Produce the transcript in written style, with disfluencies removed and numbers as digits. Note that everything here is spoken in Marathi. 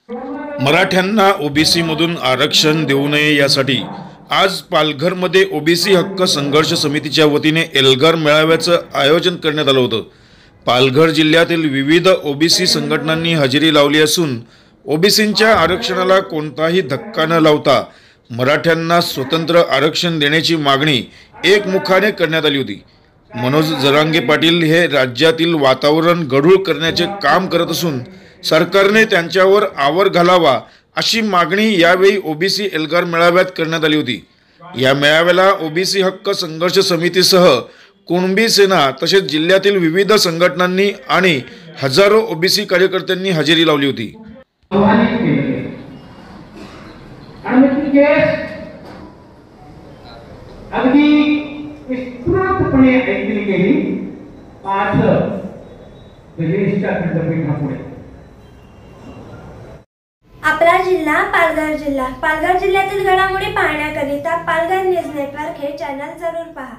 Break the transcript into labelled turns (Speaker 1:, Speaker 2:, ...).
Speaker 1: मराठ्यांना ओबीसी मधून आरक्षण देऊ नये यासाठी आज पालघरमध्ये ओबीसी हक्क संघर्ष समितीच्या वतीने एल्गार मेळाव्याचं आयोजन करण्यात आलं होतं। पालघर जिल्ह्यातील विविध ओबीसी संघटनांनी हजेरी लावली असून ओबीसींच्या आरक्षणाला कोणताही धक्का न लावता मराठ्यांना स्वतंत्र आरक्षण देण्याची मागणी एकमुखाने करण्यात आली होती। मनोज जरांगे पाटील हे राज्यातील वातावरण गढूळ करण्याचे काम करत असून सरकारने त्यांच्यावर आवर घालावा अशी मागणी यावेळी ओबीसी एल्गार मेळाव्यात करण्यात आली होती। या मेळाव्याला ओबीसी हक्क संघर्ष समितीसह कुणबी सेना तसेच जिल्ह्यातील विविध संघटनांनी आणि हजारो ओबीसी कार्यकर्त्यांनी हजेरी लावली होती।
Speaker 2: आपला जिल्हा पालघर जिल्ह्यातील घडामोडी पाहण्याकरिता पालघर न्यूज नेटवर्क हे चॅनल जरूर पहा।